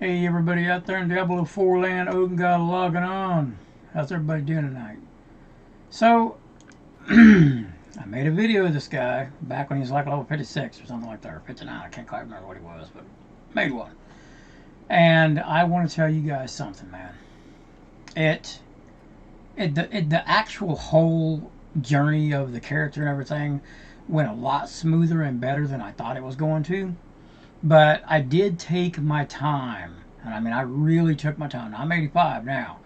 Hey everybody out there in Diablo 4 land, Odin God logging on. How's everybody doing tonight? So, I made a video of this guy back when he was like level 56 or something like that, or 59, I can't quite remember what he was, but made one. And I want to tell you guys something, man. The actual whole journey of the character and everything went a lot smoother and better than I thought it was going to. But I did take my time. And I mean, I really took my time. I'm 85 now.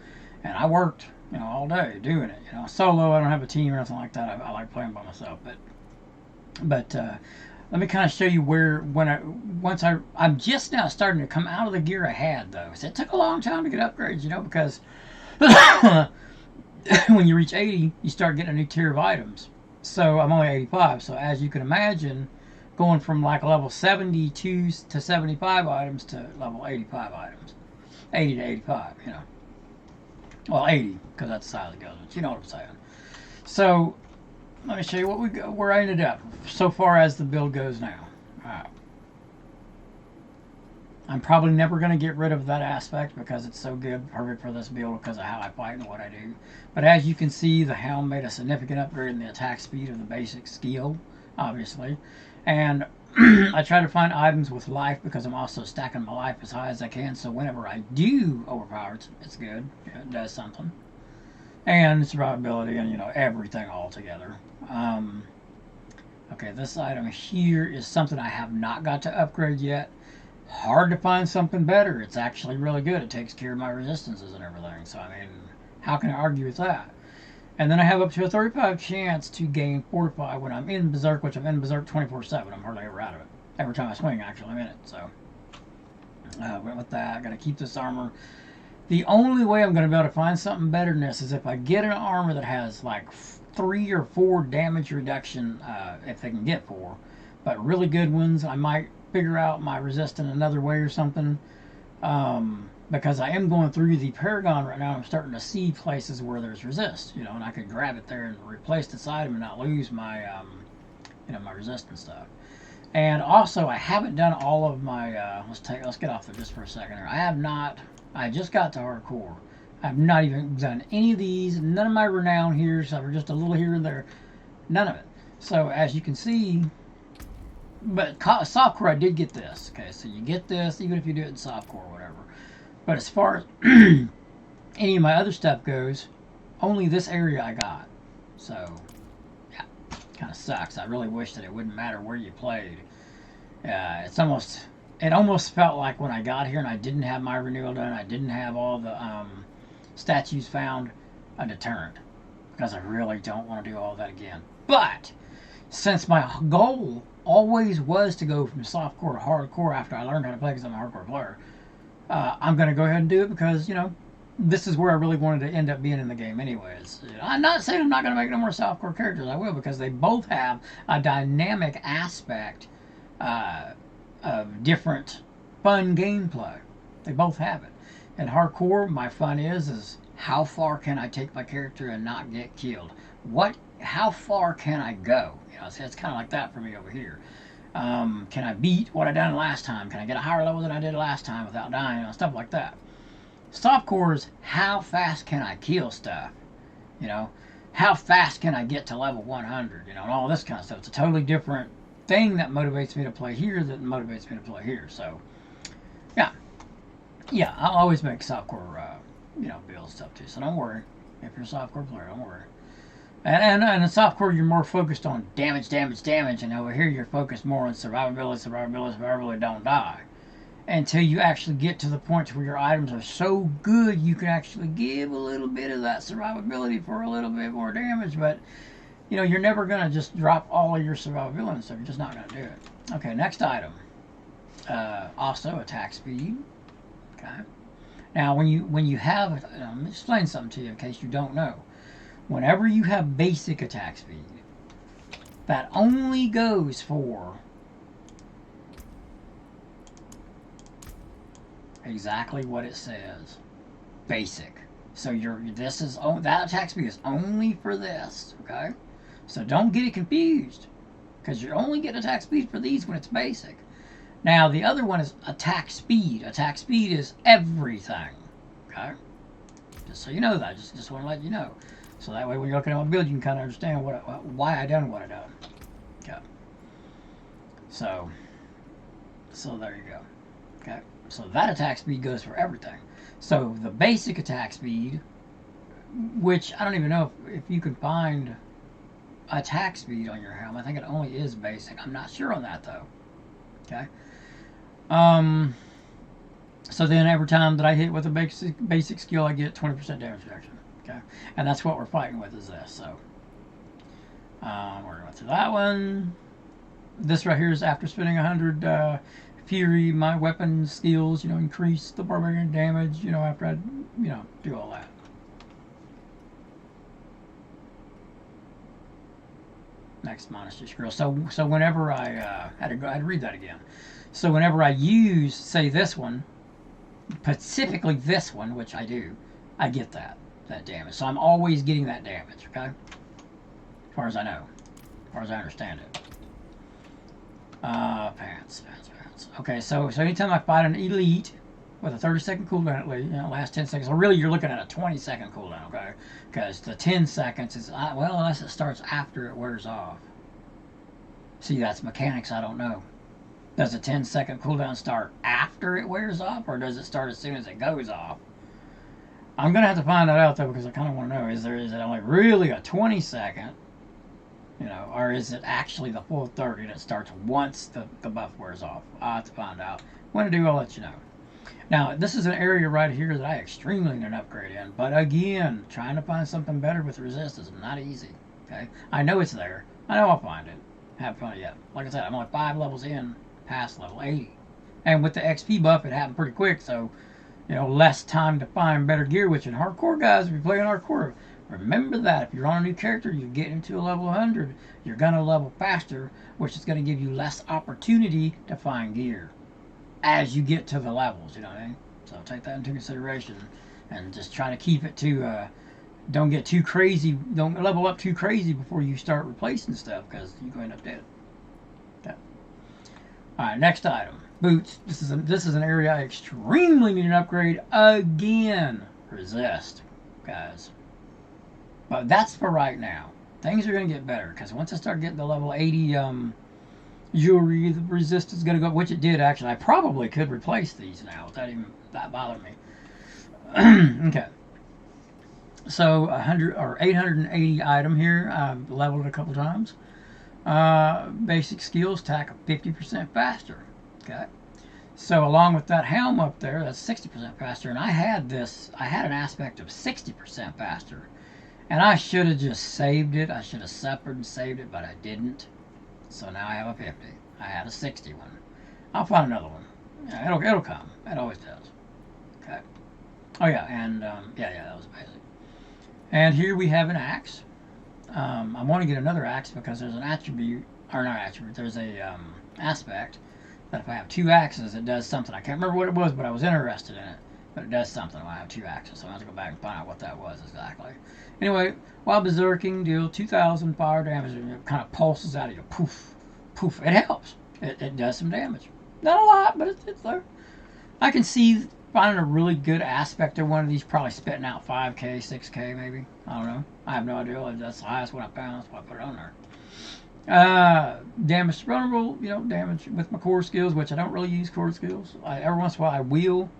And I worked, all day doing it. Solo, I don't have a team or anything like that. I like playing by myself. But let me kind of show you I'm just now starting to come out of the gear I had, though. So it took a long time to get upgrades, because when you reach 80, you start getting a new tier of items. So I'm only 85. So as you can imagine, going from like level 72 to 75 items to level 85 items. 80 to 85, Well, 80, because that's the size it goes, but you know what I'm saying. So, let me show you where I ended up so far as the build goes now. Alright. I'm probably never going to get rid of that aspect because it's so good, perfect for this build because of how I fight and what I do. But as you can see, the Helm made a significant upgrade in the attack speed of the basic skill, obviously. And I try to find items with life because I'm also stacking my life as high as I can. So whenever I do overpower, it's good. It does something. And survivability and, everything all together. Okay, this item here is something I have not got to upgrade yet. Hard to find something better. It's actually really good. It takes care of my resistances and everything. So, I mean, how can I argue with that? And then I have up to a 35 chance to gain Fortify when I'm in Berserk, which I'm in Berserk 24/7. I'm hardly ever out of it. Every time I swing, actually, I'm in it. So, with that, I got to keep this armor. The only way I'm going to be able to find something better than this is if I get an armor that has like 3 or 4 damage reduction, if they can get 4. But really good ones, I might figure out my resistance another way or something. Because I am going through the Paragon right now, I'm starting to see places where there's resist, and I could grab it there and replace this item and not lose my, my resistance stuff. And also, I haven't done all of my, let's get off there just for a second here. I just got to hardcore. I've not even done any of these, none of my renown here, so just a little here and there, none of it. So, as you can see, but softcore, I did get this. Okay, so you get this, even if you do it in softcore or whatever. But as far as any of my other stuff goes, only this area I got. So, yeah, kind of sucks. I really wish that it wouldn't matter where you played. It almost felt like when I got here and I didn't have my renewal done, I didn't have all the statues found, a deterrent. Because I really don't want to do all that again. But, since my goal always was to go from softcore to hardcore after I learned how to play because I'm a hardcore player, I'm going to go ahead and do it because, this is where I really wanted to end up being in the game anyways. I'm not saying I'm not going to make no more softcore characters. I will, because they both have a dynamic aspect of different fun gameplay. They both have it. In hardcore, my fun is how far can I take my character and not get killed? How far can I go? So it's kind of like that for me over here. Can I beat what I done last time? Can I get a higher level than I did last time without dying? Stuff like that. Softcore is how fast can I kill stuff? How fast can I get to level 100? And all this kind of stuff. It's a totally different thing that motivates me to play here than motivates me to play here. So, yeah, I'll always make softcore, build stuff too. So don't worry. If you're a softcore player, don't worry. And in softcore, you're more focused on damage, and over here you're focused more on survivability, don't die. Until you actually get to the point where your items are so good, you can actually give a little bit of that survivability for a little bit more damage, but, you're never going to just drop all of your survivability and stuff. You're just not going to do it. Okay, next item. Also, attack speed. Okay. Now, when you have, let me explain something to you in case you don't know. Whenever you have basic attack speed, that only goes for exactly what it says. Basic. So that attack speed is only for this, okay? So don't get it confused, because you only get attack speed for these when it's basic. Now, the other one is attack speed. Attack speed is everything. Okay? Just so you know that. Just want to let you know. So that way when you're looking at my build, you can kind of understand why I done what I done. Okay. So there you go. Okay. So that attack speed goes for everything. So the basic attack speed, which I don't even know if you can find attack speed on your helm. I think it only is basic. I'm not sure on that though. Okay. So then every time that I hit with a basic skill, I get 20% damage reduction. Okay. And that's what we're fighting with is this. So we're going through that one. This right here is after spending 100 Fury, my weapon skills, increase the barbarian damage, after I, do all that. Next monastery scroll. So whenever I had to read that again. So whenever I use, say, this one, specifically this one, which I do, I get that damage. So I'm always getting that damage. Okay, as far as I know, as far as I understand it. Pants. Okay, so anytime I fight an elite with a 30-second cooldown at least, last 10 seconds. So really, you're looking at a 20-second cooldown, okay? Because the 10 seconds is well, unless it starts after it wears off. See, that's mechanics I don't know. Does a 10-second cooldown start after it wears off, or does it start as soon as it goes off? I'm gonna have to find that out though, because I kind of want to know: is it only really a 20-second? Or is it actually the full 30 that starts once the buff wears off? I'll have to find out. When I do, I'll let you know. Now, this is an area right here that I extremely need an upgrade in. But again, trying to find something better with resistance is not easy. Okay? I know it's there. I know I'll find it. Haven't found it yet. Like I said, I'm only 5 levels in past level 80. And with the XP buff, it happened pretty quick. So, less time to find better gear, which in hardcore, guys, if you're playing hardcore, remember that if you're on a new character, you get into a level 100, you're going to level faster, which is going to give you less opportunity to find gear as you get to the levels, you know what I mean? So take that into consideration and just try to keep it to, don't get too crazy, don't level up too crazy before you start replacing stuff, because you're going to end up dead. Okay. Alright, next item. Boots. This is an area I extremely need an upgrade again. Resist, guys. But that's for right now. Things are going to get better, because once I start getting the level 80 jewelry, the resist is going to go, which it did actually. I probably could replace these now without even that bothering me. Okay. So 100 or 880 item here. I've leveled a couple times. Basic skills, attack 50% faster. Okay. So along with that helm up there, that's 60% faster. And I had an aspect of 60% faster. And I should have just saved it. I should have separated and saved it, but I didn't. So now I have a 50. I had a 60 one. I'll find another one. Yeah, it'll come. It always does. Okay. Oh yeah, and yeah, that was basic. And here we have an axe. I want to get another axe because there's an attribute, or not attribute. There's a aspect that if I have 2 axes, it does something. I can't remember what it was, but I was interested in it. But it does something when I have 2 axes, so I have to go back and find out what that was exactly. Anyway, while berserking, deal 2,000 fire damage, and it kind of pulses out of you. Poof, poof. It helps. It does some damage. Not a lot, but it's there. I can see finding a really good aspect of one of these, probably spitting out 5k, 6k maybe. I don't know. I have no idea. That's the highest one I found. That's why I put it on there. Damage vulnerable, damage with my core skills, which I don't really use core skills. Every once in a while I will.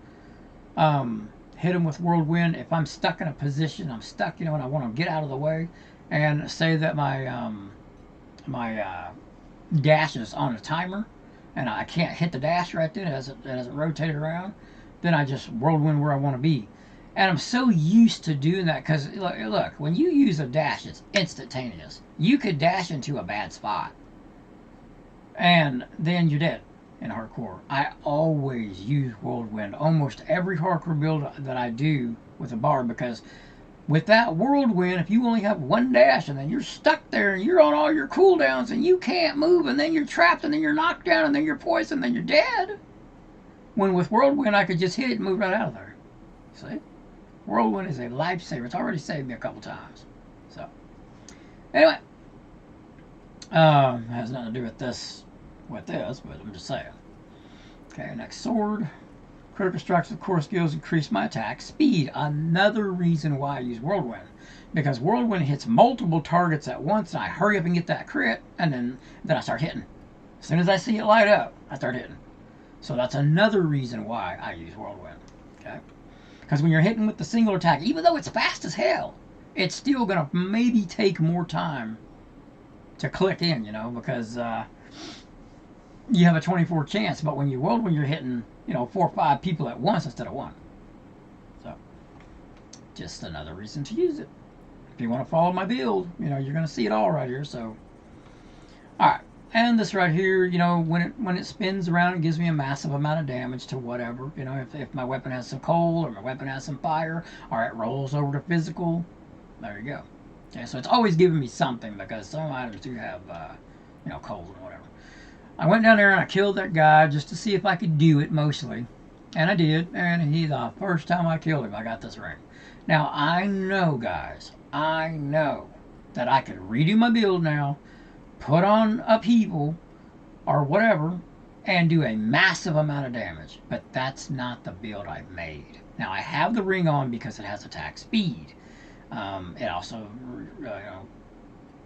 Hit them with whirlwind. If I'm stuck in a position, I'm stuck, and I want to get out of the way, and say that my dash is on a timer, and I can't hit the dash right then as it rotated around, then I just whirlwind where I want to be. And I'm so used to doing that because, look, when you use a dash, it's instantaneous. You could dash into a bad spot, and then you're dead. In hardcore, I always use whirlwind. Almost every hardcore build that I do with a Barb, because with that whirlwind, if you only have 1 dash and then you're stuck there and you're on all your cooldowns and you can't move, and then you're trapped, and then you're knocked down, and then you're poisoned, and then you're dead. When with whirlwind, I could just hit it and move right out of there. See, whirlwind is a lifesaver. It's already saved me a couple times. So anyway, has nothing to do with this. But I'm just saying. Okay, next sword. Critical strikes with core skills increase my attack speed. Another reason why I use Whirlwind. Because Whirlwind hits multiple targets at once, and I hurry up and get that crit, and then I start hitting. As soon as I see it light up, I start hitting. So that's another reason why I use Whirlwind. Okay? Because when you're hitting with the single attack, even though it's fast as hell, it's still going to maybe take more time to click in, because you have a 24 chance. But when you're hitting, 4 or 5 people at once instead of one. So, just another reason to use it. If you want to follow my build, you're going to see it all right here. So, all right. And this right here, when it spins around, it gives me a massive amount of damage to whatever. If my weapon has some cold or my weapon has some fire, or it rolls over to physical, there you go. Okay, so it's always giving me something because some items do have, cold and whatever. I went down there and I killed that guy just to see if I could do it mostly. And I did. And the first time I killed him, I got this ring. Now, I know, guys, I know that I could redo my build now, put on upheaval or whatever, and do a massive amount of damage. But that's not the build I've made. Now, I have the ring on because it has attack speed. It also,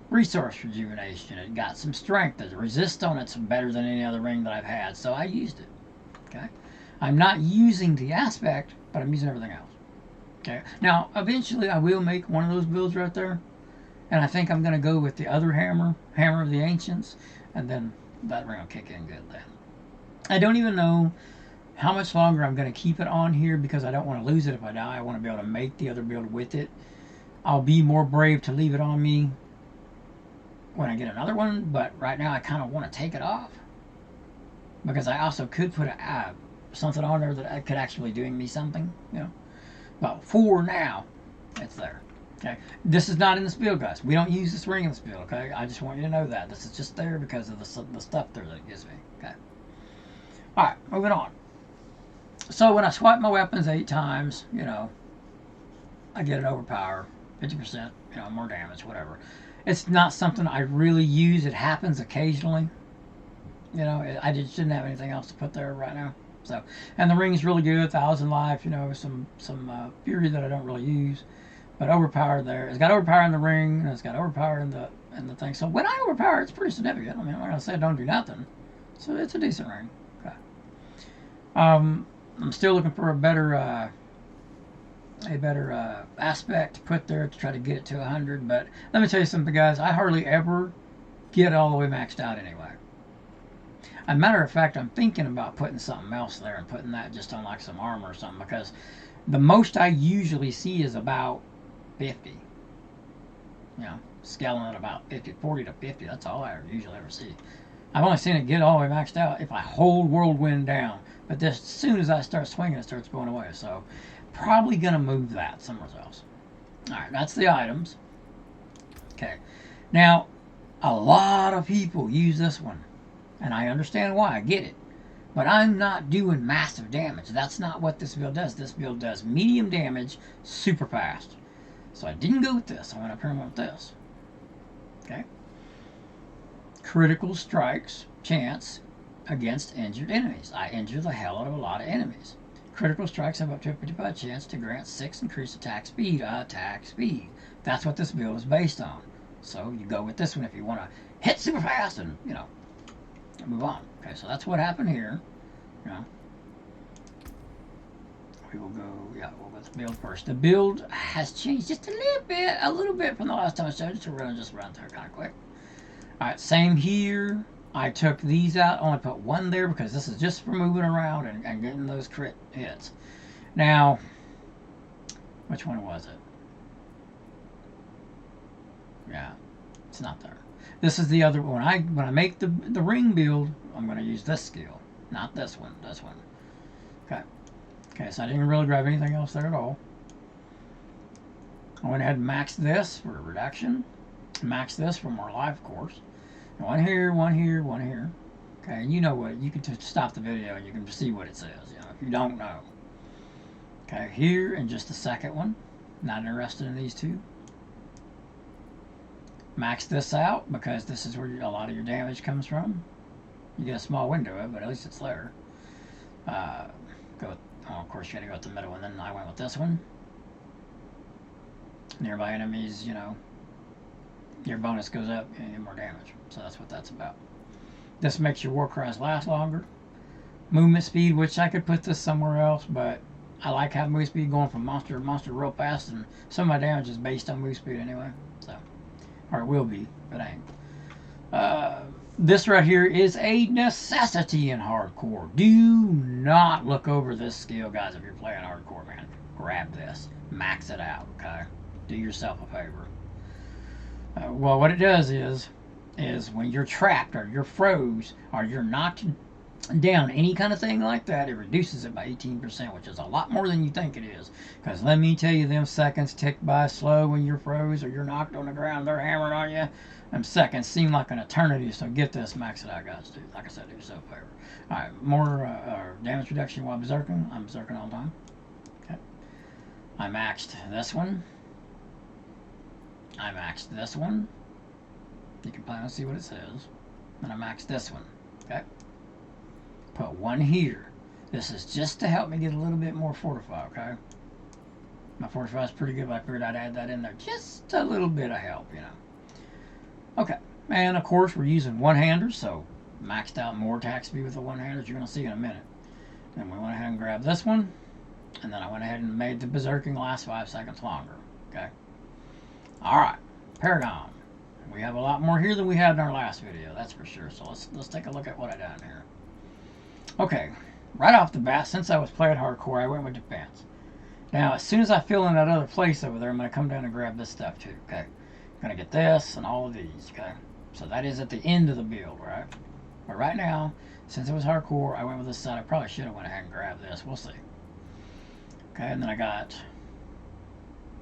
resource rejuvenation. It got some strength. The resist on it's better than any other ring that I've had, so I used it. Okay, I'm not using the aspect, but I'm using everything else. Okay, now eventually I will make one of those builds right there, and I think I'm going to go with the other hammer of the ancients, and then that ring will kick in good then. I don't even know how much longer I'm going to keep it on here because I don't want to lose it if I die. I want to be able to make the other build with it. I'll be more brave to leave it on me when I get another one, but right now I kind of want to take it off because I also could put something on there that could actually doing me something, But for now, it's there. Okay, this is not in this build, guys. We don't use this ring in this build. Okay, I just want you to know that this is just there because of the stuff there that it gives me. Okay. All right, moving on. So when I swipe my weapons 8 times, I get an overpower, 50%, more damage, whatever. It's not something I really use. It happens occasionally. I just didn't have anything else to put there right now. So, and the ring's really good, 1,000 life, some fury that I don't really use. But overpower there. It's got overpower in the ring, and it's got overpower in the thing. So when I overpower, it's pretty significant. I mean, I'm not gonna say I don't do nothing. So it's a decent ring. Okay. I'm still looking for a better aspect to put there to try to get it to 100. But let me tell you something, guys. I hardly ever get all the way maxed out anyway. As a matter of fact, I'm thinking about putting something else there and putting that just on like some armor or something because the most I usually see is about 50. Scaling at about 40 to 50. That's all I usually ever see. I've only seen it get all the way maxed out if I hold Whirlwind down. But as soon as I start swinging, it starts going away. So probably going to move that somewhere else. All right, that's the items. Okay. Now, a lot of people use this one. And I understand why. I get it. But I'm not doing massive damage. That's not what this build does. This build does medium damage super fast. So I didn't go with this. I went up here and went with this. Okay. Critical strikes chance against injured enemies. I injure the hell out of a lot of enemies. Critical strikes have up to a 55 chance to grant 6 increased attack speed. That's what this build is based on. So you go with this one if you want to hit super fast and, move on. Okay, so that's what happened here. We will go, we'll go to the build first. The build has changed just a little bit from the last time I showed it, so we're going to just run through it kind of quick. Alright, same here. I took these out, only put one there because this is just for moving around and getting those crit hits. Now, which one was it? Yeah, it's not there. This is the other one. When I make the ring build, I'm going to use this skill, not this one. This one. Okay. Okay, so I didn't really grab anything else there at all. I went ahead and maxed this for a reduction. Maxed this for more life, of course. One here, one here, one here. Okay, and you know what? You can just stop the video and you can see what it says. If you don't know. Okay, here and just the second one. Not interested in these two. Max this out because this is where a lot of your damage comes from. You get a small window of it, but at least it's there. Go. Well, of course, you got to go with the middle one. Then I went with this one. Nearby enemies, you know, your bonus goes up and you get more damage. So that's what that's about. This makes your war cries last longer. Movement speed, which I could put this somewhere else, but I like having move speed going from monster to monster real fast, and some of my damage is based on move speed anyway. So, or it will be, but I ain't. This right here is a necessity in hardcore. Do not look over this skill, guys, if you're playing hardcore, man. Grab this. Max it out, okay? Do yourself a favor. Well, what it does is when you're trapped or you're froze or you're knocked down, any kind of thing like that, it reduces it by 18%, which is a lot more than you think it is. Because let me tell you, them seconds tick by slow when you're froze or you're knocked on the ground, they're hammering on you. Them seconds seem like an eternity, so get this, max it out, guys. Dude, like I said, do yourself a favor. Alright, more damage reduction while berserking. I'm berserking all the time. Okay. I maxed this one. I maxed this one. You can finally see what it says. And I maxed this one. Okay. Put one here. This is just to help me get a little bit more fortify, okay? My fortify is pretty good, but I figured I'd add that in there. Just a little bit of help, you know. Okay. And of course we're using one-handers, so maxed out more attack speed with the one-handers. You're going to see in a minute. Then we went ahead and grabbed this one. And then I went ahead and made the berserking last 5 seconds longer. Okay. Alright, Paragon. We have a lot more here than we had in our last video, that's for sure. So let's take a look at what I done here. Okay, right off the bat, since I was playing hardcore, I went with defense. Now, as soon as I fill in that other place over there, I'm going to come down and grab this stuff too, okay? I'm going to get this and all of these, okay? So that is at the end of the build, right? But right now, since it was hardcore, I went with this side. I probably should have went ahead and grabbed this. We'll see. Okay, and then I got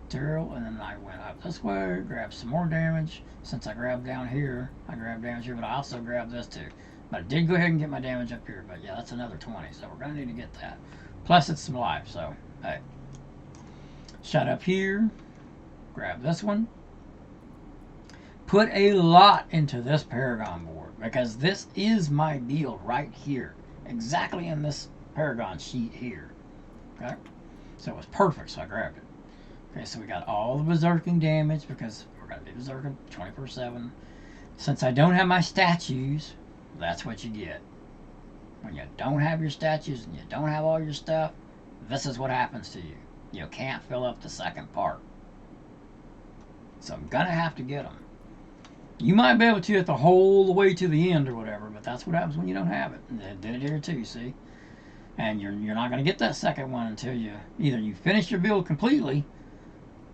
material, and then I went up this way, grabbed some more damage. Since I grabbed down here, I grabbed damage here, but I also grabbed this too. But I did go ahead and get my damage up here, but yeah, that's another 20, so we're going to need to get that. Plus, it's some life, so, hey. Shot up here, grab this one. Put a lot into this Paragon board, because this is my build right here. Exactly in this Paragon sheet here. Okay? So it was perfect, so I grabbed it. Okay, so we got all the berserking damage, because we're going to be berserking 24/7. Since I don't have my statues, that's what you get. When you don't have your statues and you don't have all your stuff, this is what happens to you. You can't fill up the second part. So I'm going to have to get them. You might be able to get the whole way to the end or whatever, but that's what happens when you don't have it. And they did it here too, see? And you're not going to get that second one until either you finish your build completely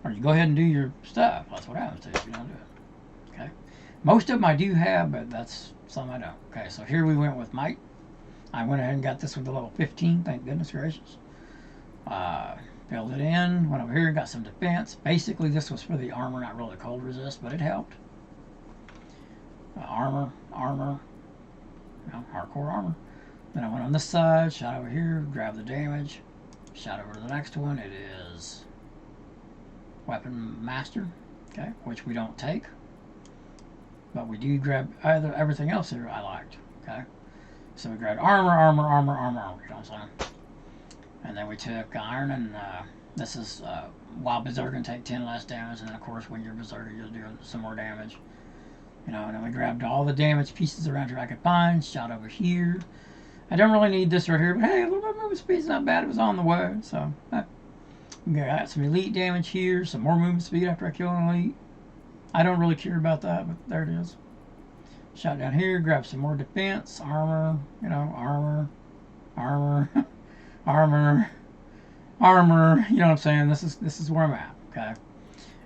or you go ahead and do your stuff. That's what happens to you if you don't do it. Okay? Most of them I do have, but that's some I don't. Okay, so here we went with might. I went ahead and got this with the level 15, thank goodness gracious. Filled it in, went over here, got some defense. Basically, this was for the armor, not really cold resist, but it helped. Armor, you know, hardcore armor. Then I went on this side, shot over here, grabbed the damage, shot over to the next one. It is Weapon Master, okay, which we don't take. But we do grab everything else here I liked, okay? So we grabbed armor, you know what I'm saying? And then we took iron, and this is while berserking, take 10 less damage, and then of course when you're berserking, you'll do some more damage. You know, and then we grabbed all the damage pieces around here I could find, shot over here. I don't really need this right here, but hey, a little bit of movement speed's not bad. It was on the way, so got some elite damage here, some more movement speed after I kill an elite. I don't really care about that, but there it is. Shot down here, grab some more defense, armor, you know, armor, you know what I'm saying? This is where I'm at, okay?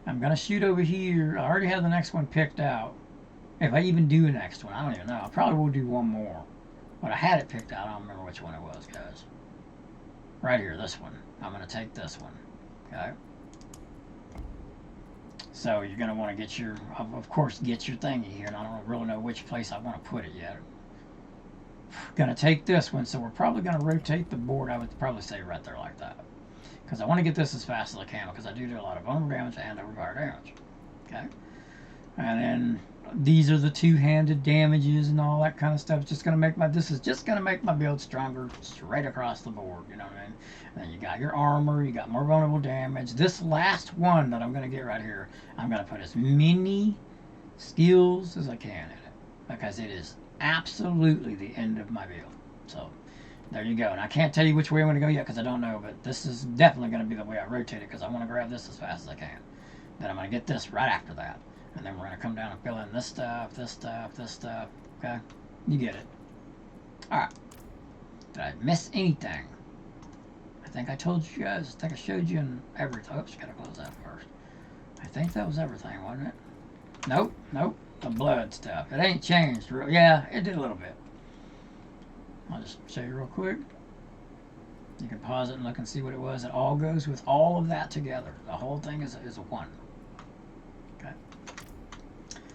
I'm gonna shoot over here. I already have the next one picked out. If I even do the next one, I don't even know. I probably will do one more. But I had it picked out. I don't remember which one it was, guys. Right here, this one. I'm going to take this one. Okay? So you're going to want to get your, of course, get your thingy here. And I don't really know which place I want to put it yet. Going to take this one. So we're probably going to rotate the board. I would probably say right there like that. Because I want to get this as fast as I can. Because I do a lot of vulnerable damage and overpower damage. Okay? And then these are the two-handed damages and all that kind of stuff. It's just gonna make this is just gonna make my build stronger straight across the board. You know what I mean? And then you got your armor, you got more vulnerable damage. This last one that I'm gonna get right here, I'm gonna put as many skills as I can in it, because it is absolutely the end of my build. So there you go. And I can't tell you which way I'm gonna go yet because I don't know, but this is definitely gonna be the way I rotate it because I want to grab this as fast as I can. Then I'm gonna get this right after that. And then we're going to come down and fill in this stuff, this stuff, this stuff. Okay? You get it. Alright. Did I miss anything? I think I told you guys. I think I showed you in everything. Oops, gotta close that first. I think that was everything, wasn't it? Nope, nope. The blood stuff. It ain't changed. Yeah, it did a little bit. I'll just show you real quick. You can pause it and look and see what it was. It all goes with all of that together. The whole thing is a 1. Okay.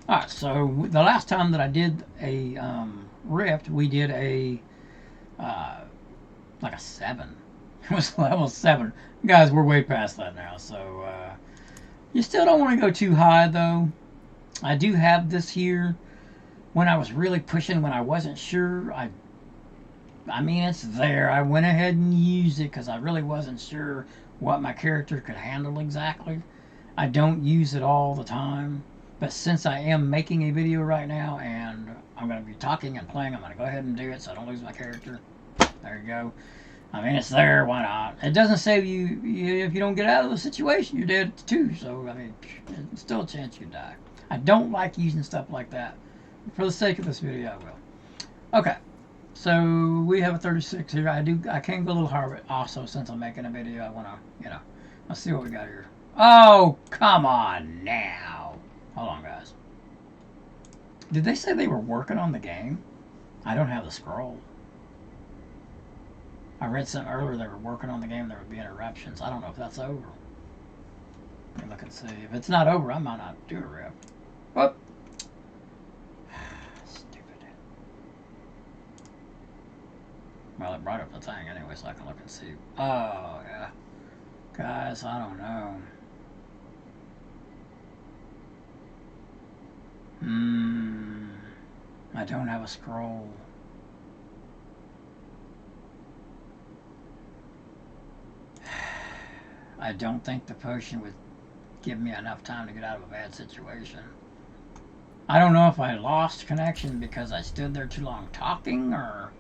Alright, so the last time that I did a rift, we did a like a 7. It was level 7. Guys, we're way past that now, so you still don't want to go too high though. I do have this here. When I was really pushing, when I wasn't sure, I mean, it's there. I went ahead and used it because I really wasn't sure what my character could handle exactly. I don't use it all the time. But since I am making a video right now and I'm going to be talking and playing, I'm going to go ahead and do it so I don't lose my character. There you go. I mean, it's there. Why not? It doesn't save you if you don't get out of the situation. You're dead too. So, I mean, it's still a chance you die. I don't like using stuff like that. For the sake of this video, I will. Okay. So, we have a 36 here. I can go a little hard, but also, since I'm making a video, I want to, let's see what we got here. Oh, come on now. Hold on, guys. Did they say they were working on the game? I don't have the scroll. I read something earlier they were working on the game. There would be interruptions. I don't know if that's over. Let me look and see. If it's not over, I might not do a rip. Whoop. Stupid. Well, it brought up the thing anyway, so I can look and see. Oh, yeah. Guys, I don't know. I don't have a scroll. I don't think the potion would give me enough time to get out of a bad situation. I don't know if I lost connection because I stood there too long talking, or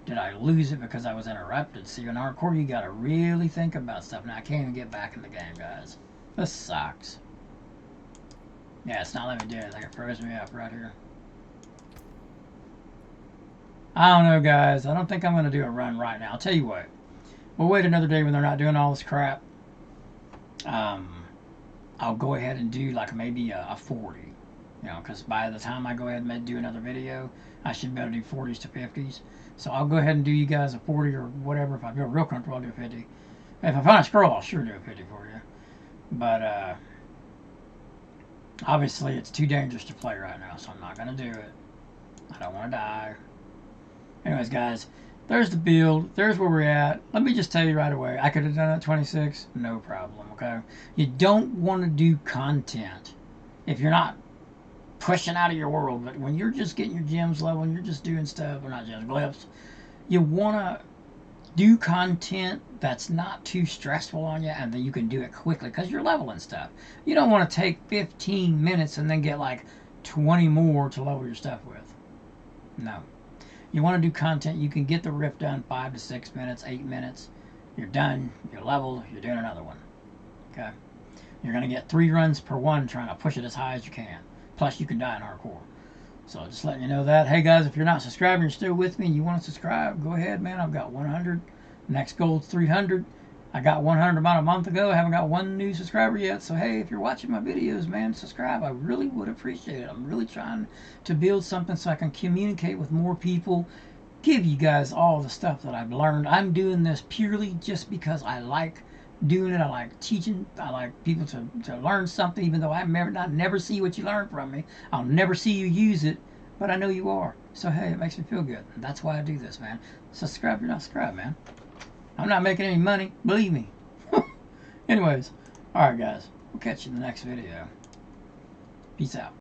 did I lose it because I was interrupted? See, in hardcore, you gotta really think about stuff. Now, I can't even get back in the game, guys. This sucks. Yeah, it's not letting me do anything. It froze me up right here. I don't know, guys. I don't think I'm going to do a run right now. I'll tell you what. We'll wait another day when they're not doing all this crap. I'll go ahead and do like maybe a 40. Because by the time I go ahead and do another video, I should be able to do 40s to 50s. So I'll go ahead and do you guys a 40 or whatever. If I feel real comfortable, I'll do a 50. If I find a scroll, I'll sure do a 50 for you. But, obviously, it's too dangerous to play right now, so I'm not going to do it. I don't want to die. Anyways, guys, there's the build. There's where we're at. Let me just tell you right away. I could have done it at 26. No problem, okay? You don't want to do content if you're not pushing out of your world. But when you're just getting your gems level and you're just doing stuff, or not just glyphs, you want to do content that's not too stressful on you and that you can do it quickly because you're leveling stuff. You don't want to take 15 minutes and then get like 20 more to level your stuff with. No. You want to do content you can get the rift done 5 to 6 minutes, 8 minutes. You're done. You're leveled. You're doing another one. Okay? You're going to get 3 runs per one trying to push it as high as you can. Plus, you can die in hardcore. So, just letting you know that. Hey, guys, if you're not subscribed and you're still with me and you want to subscribe, go ahead, man. I've got 100. Next goal is 300. I got 100 about a month ago. I haven't got one new subscriber yet. So, hey, if you're watching my videos, man, subscribe. I really would appreciate it. I'm really trying to build something so I can communicate with more people, give you guys all the stuff that I've learned. I'm doing this purely just because I like doing it. I like teaching. I like people to learn something, even though I never see what you learn from me. I'll never see you use it, but I know you are. So, hey, it makes me feel good. And that's why I do this, man. Subscribe if you're not subscribed, man. I'm not making any money, believe me. Anyways, alright guys, we'll catch you in the next video. Peace out.